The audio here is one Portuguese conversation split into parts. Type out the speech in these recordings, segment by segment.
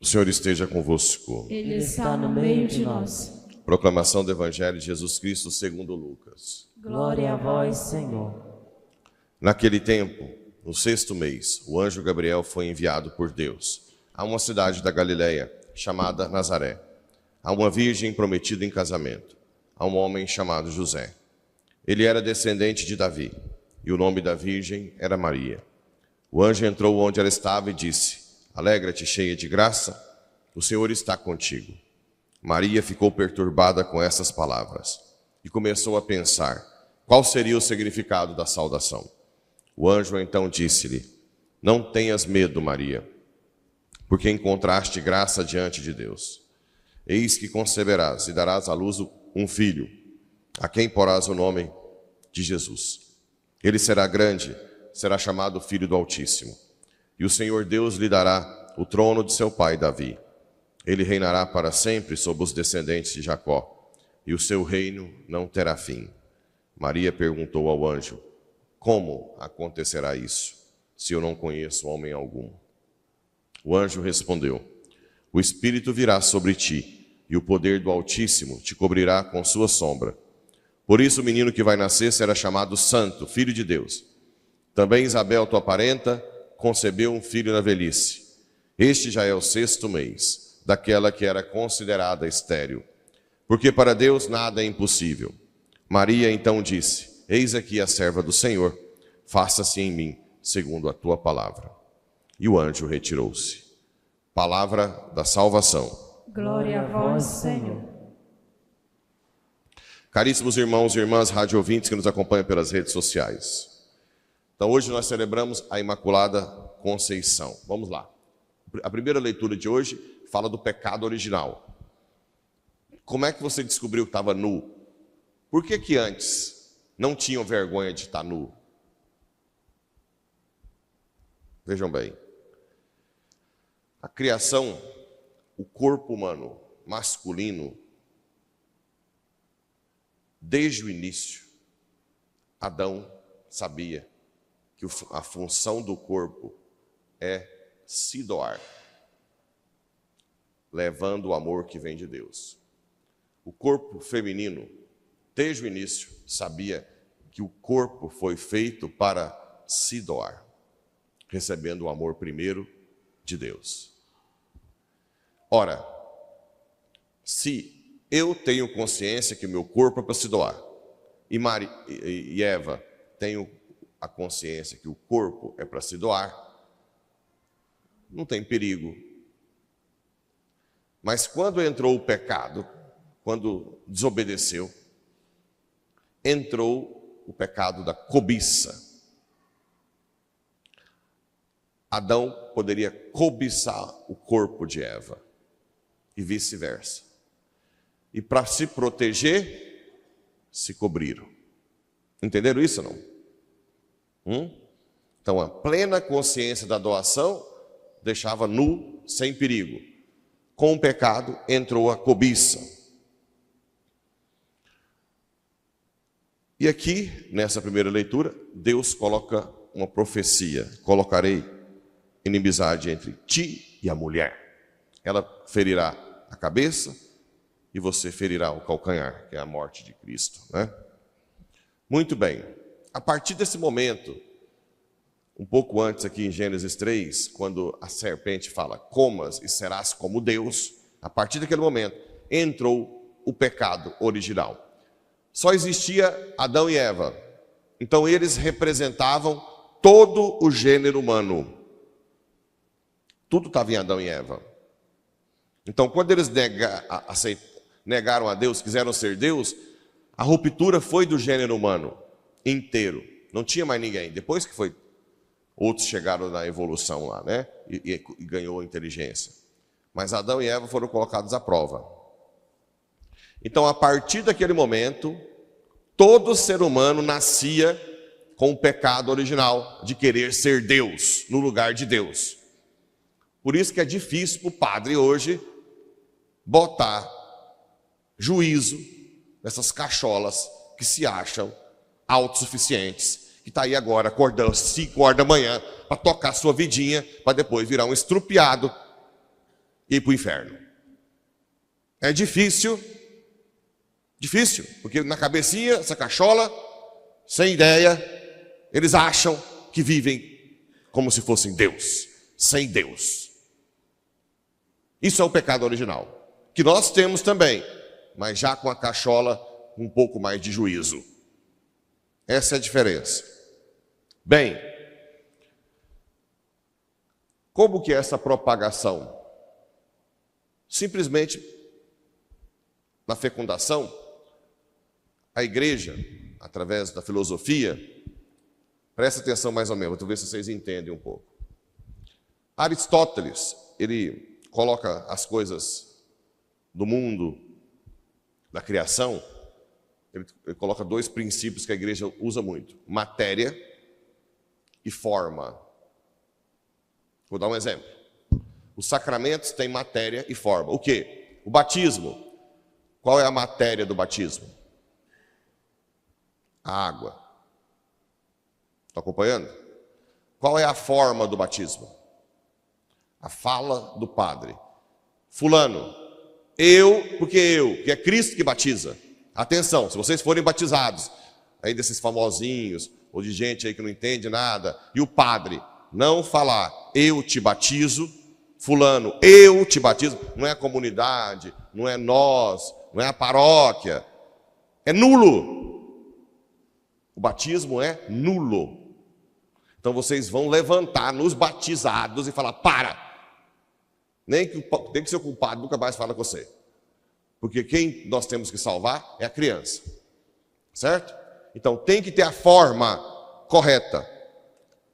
O Senhor esteja convosco. Ele está no meio de nós. Proclamação do Evangelho de Jesus Cristo segundo Lucas. Glória a vós, Senhor. Naquele tempo, no 6º mês, o anjo Gabriel foi enviado por Deus a uma cidade da Galileia, chamada Nazaré, a uma virgem prometida em casamento, a um homem chamado José. Ele era descendente de Davi, e o nome da virgem era Maria. O anjo entrou onde ela estava e disse: Alegra-te, cheia de graça, o Senhor está contigo. Maria ficou perturbada com essas palavras e começou a pensar qual seria o significado da saudação. O anjo então disse-lhe: Não tenhas medo, Maria, porque encontraste graça diante de Deus. Eis que conceberás e darás à luz um filho, a quem porás o nome de Jesus. Ele será grande, será chamado Filho do Altíssimo. E o Senhor Deus lhe dará o trono de seu pai Davi. Ele reinará para sempre sobre os descendentes de Jacó, e o seu reino não terá fim. Maria perguntou ao anjo: Como acontecerá isso, se eu não conheço homem algum? O anjo respondeu: O Espírito virá sobre ti, e o poder do Altíssimo te cobrirá com sua sombra. Por isso o menino que vai nascer será chamado Santo, Filho de Deus. Também Isabel, tua parenta, concebeu um filho na velhice. Este já é o 6º mês, daquela que era considerada estéril, porque para Deus nada é impossível. Maria então disse: Eis aqui a serva do Senhor, faça-se em mim segundo a tua palavra. E o anjo retirou-se. Palavra da salvação. Glória a vós, Senhor. Caríssimos irmãos e irmãs rádio ouvintes que nos acompanham pelas redes sociais. Então hoje nós celebramos a Imaculada Conceição. Vamos lá. A primeira leitura de hoje fala do pecado original. Como é que você descobriu que estava nu? Por que antes não tinham vergonha de estar nu? Vejam bem. A criação, o corpo humano masculino, desde o início, Adão sabia que a função do corpo é se doar, levando o amor que vem de Deus. O corpo feminino, desde o início, sabia que o corpo foi feito para se doar, recebendo o amor primeiro de Deus. Ora, se eu tenho consciência que o meu corpo é para se doar, e Eva tem a consciência que o corpo é para se doar, não tem perigo. Mas quando entrou o pecado, quando desobedeceu, entrou o pecado da cobiça. Adão poderia cobiçar o corpo de Eva e vice-versa. E para se proteger, se cobriram. Entenderam isso ou não? Então a plena consciência da doação deixava nu, sem perigo. Com o pecado entrou a cobiça. E aqui, nessa primeira leitura, Deus coloca uma profecia: colocarei inimizade entre ti e a mulher. Ela ferirá a cabeça e você ferirá o calcanhar, que é a morte de Cristo, né? Muito bem. A partir desse momento, um pouco antes aqui em Gênesis 3, quando a serpente fala: comas e serás como Deus, a partir daquele momento entrou o pecado original. Só existia Adão e Eva, então eles representavam todo o gênero humano. Tudo estava em Adão e Eva. Então quando eles negaram a Deus, quiseram ser Deus, a ruptura foi do gênero humano inteiro, não tinha mais ninguém. Depois que foi, outros chegaram na evolução lá, né? E ganhou inteligência. Mas Adão e Eva foram colocados à prova. Então, a partir daquele momento, todo ser humano nascia com o pecado original de querer ser Deus no lugar de Deus. Por isso que é difícil para o padre hoje botar juízo nessas cacholas que se acham autossuficientes, que está aí agora acordando às 5 horas da manhã para tocar sua vidinha, para depois virar um estrupiado e ir para o inferno. É difícil, porque na cabecinha, essa cachola, sem ideia, eles acham que vivem como se fossem Deus, sem Deus. Isso é o pecado original, que nós temos também, mas já com a cachola com um pouco mais de juízo. Essa é a diferença. Bem, como que é essa propagação? Simplesmente, na fecundação, a igreja, através da filosofia, presta atenção mais ou menos, vou ver se vocês entendem um pouco. Aristóteles, ele coloca as coisas do mundo, da criação, ele coloca 2 princípios que a igreja usa muito: matéria e forma. Vou dar um exemplo. Os sacramentos têm matéria e forma. O quê? O batismo. Qual é a matéria do batismo? A água. Está acompanhando? Qual é a forma do batismo? A fala do padre. Fulano, que é Cristo que batiza. Atenção, se vocês forem batizados, aí desses famosinhos, ou de gente aí que não entende nada, e o padre não falar, eu te batizo, fulano, eu te batizo, não é a comunidade, não é nós, não é a paróquia, é nulo. O batismo é nulo. Então vocês vão levantar nos batizados e falar, para! Nem que tem que ser o culpado, nunca mais fala com você. Porque quem nós temos que salvar é a criança. Certo? Então tem que ter a forma correta.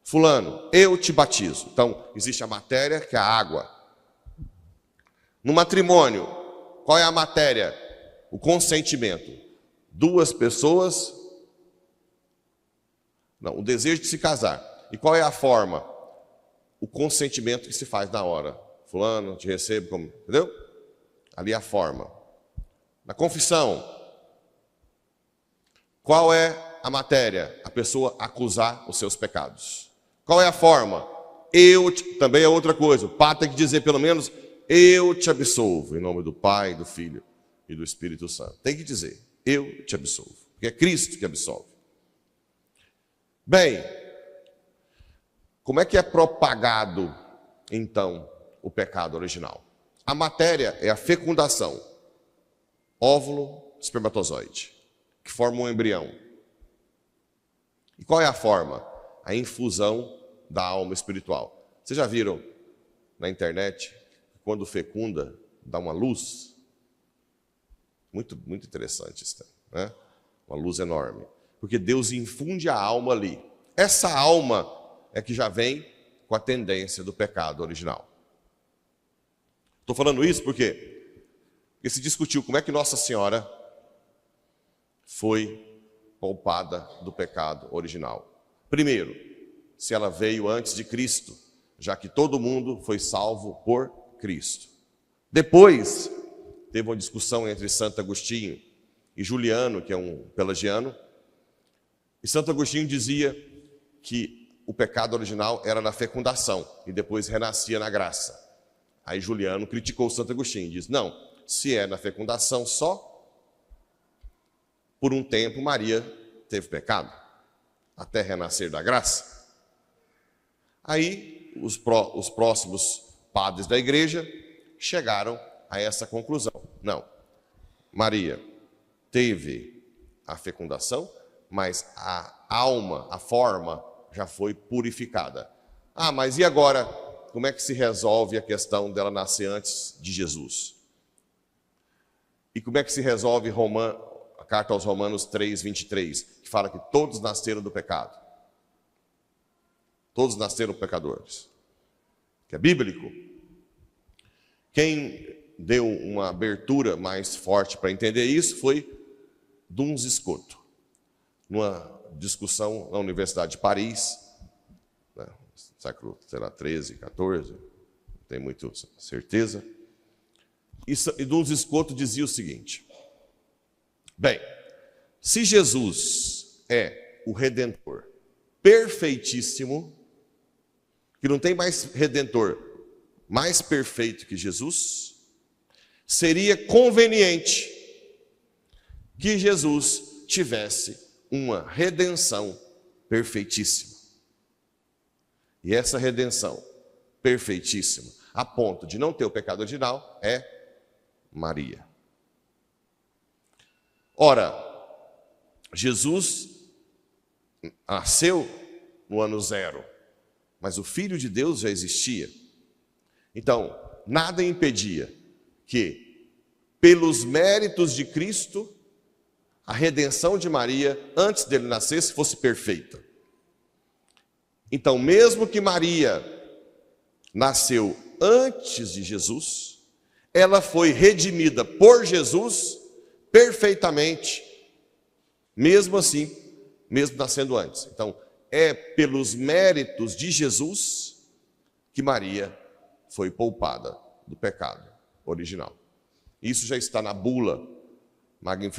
Fulano, eu te batizo. Então existe a matéria, que é a água. No matrimônio, qual é a matéria? O consentimento. 2 pessoas... Não, o desejo de se casar. E qual é a forma? O consentimento que se faz na hora. Fulano, te recebo como... Entendeu? Ali é a forma. Na confissão, qual é a matéria? A pessoa acusar os seus pecados. Qual é a forma? Também é outra coisa. O padre tem que dizer pelo menos, eu te absolvo, em nome do Pai, do Filho e do Espírito Santo. Tem que dizer, eu te absolvo. Porque é Cristo que absolve. Bem, como é que é propagado, então, o pecado original? A matéria é a fecundação. Óvulo, espermatozoide, que forma um embrião. E qual é a forma? A infusão da alma espiritual. Vocês já viram na internet, quando fecunda, dá uma luz? Muito, muito interessante isso, né? Uma luz enorme. Porque Deus infunde a alma ali. Essa alma é que já vem com a tendência do pecado original. Estou falando isso porque se discutiu como é que Nossa Senhora foi poupada do pecado original. Primeiro, se ela veio antes de Cristo, já que todo mundo foi salvo por Cristo. Depois, teve uma discussão entre Santo Agostinho e Juliano, que é um pelagiano, e Santo Agostinho dizia que o pecado original era na fecundação e depois renascia na graça. Aí Juliano criticou Santo Agostinho e disse, não, se é na fecundação só, por um tempo Maria teve pecado, até renascer da graça. Aí os próximos padres da igreja chegaram a essa conclusão. Não, Maria teve a fecundação, mas a alma, a forma, já foi purificada. Ah, mas e agora? Como é que se resolve a questão dela nascer antes de Jesus? E como é que se resolve a carta aos Romanos 3:23, que fala que todos nasceram do pecado? Todos nasceram pecadores. Que é bíblico. Quem deu uma abertura mais forte para entender isso foi Duns Scoto, numa discussão na Universidade de Paris, né, século, XIII, XIV, não tenho muita certeza. E Duns Scoto dizia o seguinte, Bem, se Jesus é o Redentor perfeitíssimo, que não tem mais Redentor mais perfeito que Jesus, seria conveniente que Jesus tivesse uma redenção perfeitíssima. E essa redenção perfeitíssima, a ponto de não ter o pecado original, é Maria. Ora, Jesus nasceu no ano 0, mas o Filho de Deus já existia. Então, nada impedia que, pelos méritos de Cristo, a redenção de Maria, antes dele nascer, fosse perfeita. Então, mesmo que Maria nasceu antes de Jesus, ela foi redimida por Jesus perfeitamente, mesmo assim, mesmo nascendo antes. Então, é pelos méritos de Jesus que Maria foi poupada do pecado original. Isso já está na bula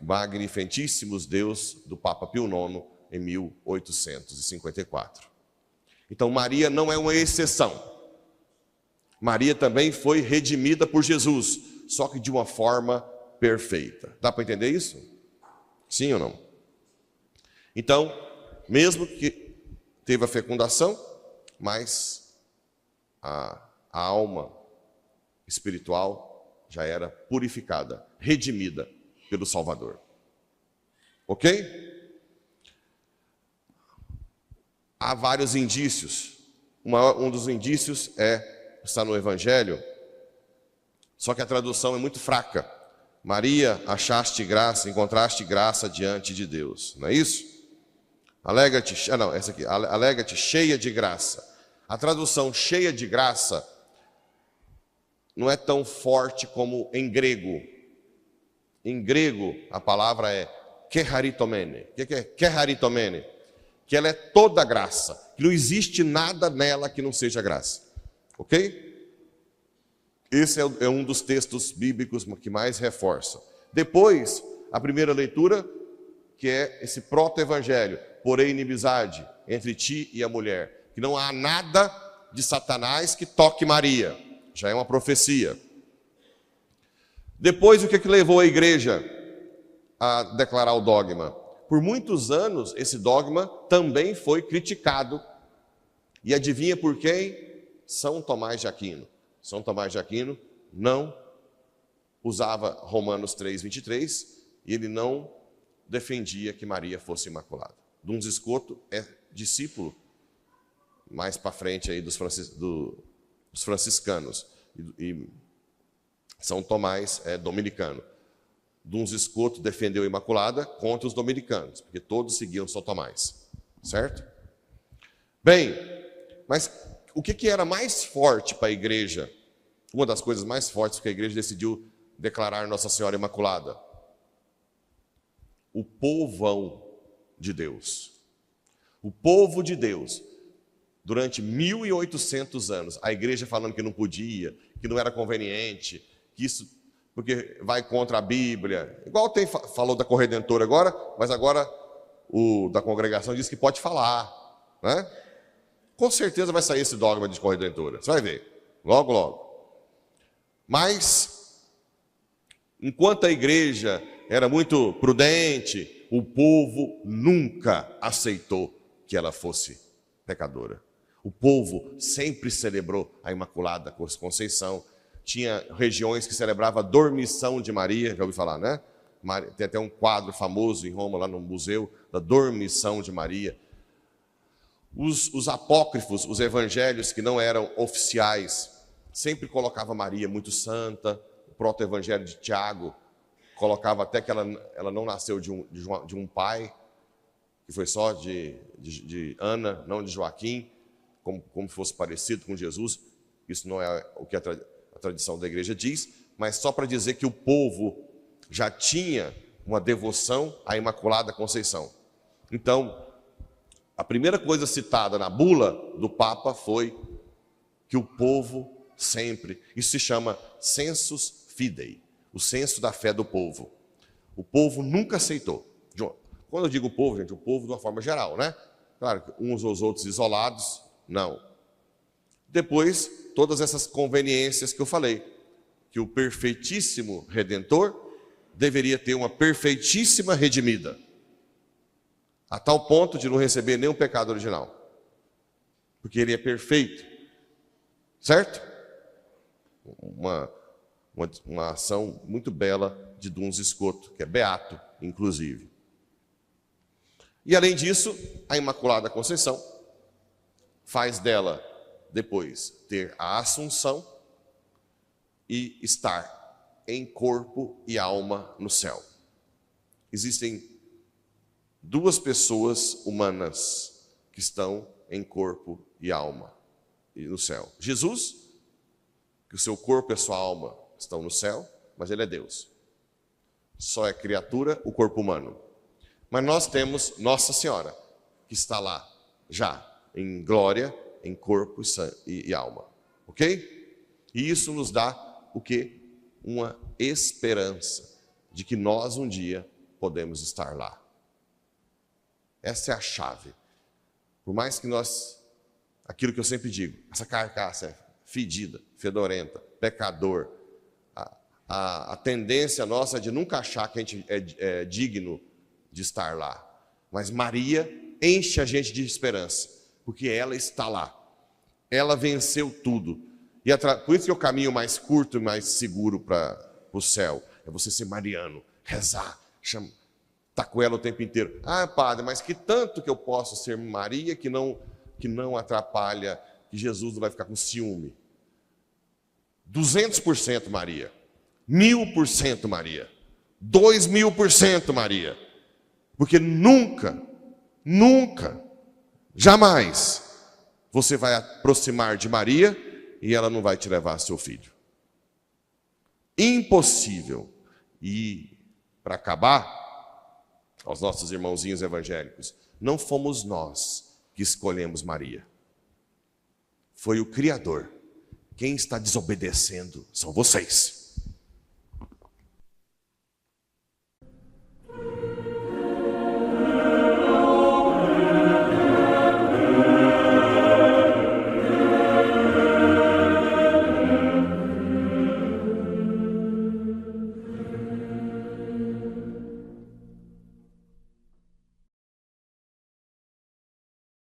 Magnificentíssimos Deus do Papa Pio IX em 1854. Então, Maria não é uma exceção. Maria também foi redimida por Jesus, só que de uma forma perfeita. Dá para entender isso? Sim ou não? Então, mesmo que teve a fecundação, mas a alma espiritual já era purificada, redimida pelo Salvador. Ok? Há vários indícios. Um dos indícios está no Evangelho, só que a tradução é muito fraca. Maria, achaste graça, encontraste graça diante de Deus. Não é isso? Alegra-te, essa aqui. Alegra-te, cheia de graça. A tradução cheia de graça não é tão forte como em grego. Em grego, a palavra é keharitomene. O que é keharitomene? Que ela é toda graça. Que não existe nada nela que não seja graça. Ok? Esse é um dos textos bíblicos que mais reforça. Depois, a primeira leitura, que é esse proto-evangelho. Porém, inimizade entre ti e a mulher. Que não há nada de Satanás que toque Maria. Já é uma profecia. Depois, o que levou a igreja a declarar o dogma? Por muitos anos, esse dogma também foi criticado. E adivinha por quem? São Tomás de Aquino. São Tomás de Aquino não usava Romanos 3:23 e ele não defendia que Maria fosse imaculada. Duns Scoto é discípulo mais para frente aí dos franciscanos e São Tomás é dominicano. Duns Scoto defendeu a Imaculada contra os dominicanos, porque todos seguiam São Tomás, certo? Bem, mas o que era mais forte para a igreja? Uma das coisas mais fortes que a igreja decidiu declarar Nossa Senhora Imaculada: o povão de Deus. O povo de Deus. Durante 1800 anos, a igreja falando que não podia, que não era conveniente, que isso, porque vai contra a Bíblia. Igual falou da Corredentora agora, mas agora o da congregação diz que pode falar, né? Com certeza vai sair esse dogma de Corredentora, você vai ver, logo, logo. Mas, enquanto a igreja era muito prudente, o povo nunca aceitou que ela fosse pecadora. O povo sempre celebrou a Imaculada Conceição. Tinha regiões que celebravam a dormição de Maria, já ouviu falar, né? Tem até um quadro famoso em Roma, lá no museu, da dormição de Maria. Os apócrifos, os evangelhos que não eram oficiais, sempre colocava Maria muito santa. O proto-evangelho de Tiago colocava até que ela não nasceu de um pai, que foi só de Ana, não de Joaquim, como fosse parecido com Jesus. Isso não é o que a tradição da igreja diz, mas só para dizer que o povo já tinha uma devoção à Imaculada Conceição. Então, a primeira coisa citada na bula do Papa foi que o povo sempre, isso se chama sensus fidei, o senso da fé do povo. O povo nunca aceitou. Quando eu digo povo, gente, o povo de uma forma geral, né? Claro que uns ou os outros isolados, não. Depois, todas essas conveniências que eu falei, que o perfeitíssimo Redentor deveria ter uma perfeitíssima redimida, a tal ponto de não receber nenhum pecado original, porque ele é perfeito, certo? Uma ação muito bela de Duns Scoto, que é beato, inclusive. E além disso, a Imaculada Conceição faz dela depois ter a Assunção e estar em corpo e alma no céu. Existem duas pessoas humanas que estão em corpo e alma no céu. Jesus, que o seu corpo e a sua alma estão no céu, mas ele é Deus. Só é criatura o corpo humano. Mas nós temos Nossa Senhora, que está lá, já, em glória, em corpo e alma. Ok? E isso nos dá o quê? Uma esperança de que nós um dia podemos estar lá. Essa é a chave. Por mais que nós, aquilo que eu sempre digo, essa carcaça é fedida, fedorenta, pecador, a tendência nossa é de nunca achar que a gente é digno de estar lá. Mas Maria enche a gente de esperança, porque ela está lá. Ela venceu tudo. E por isso que o caminho mais curto e mais seguro para o céu é você ser mariano, rezar, estar com ela o tempo inteiro. Ah, padre, mas que tanto que eu posso ser Maria que não atrapalha, que Jesus não vai ficar com ciúme. 200% Maria, 1000% Maria, 2000% Maria. Porque nunca, jamais você vai aproximar de Maria e ela não vai te levar seu filho. Impossível. E, para acabar, aos nossos irmãozinhos evangélicos, não fomos nós que escolhemos Maria. Foi o Criador. Quem está desobedecendo são vocês.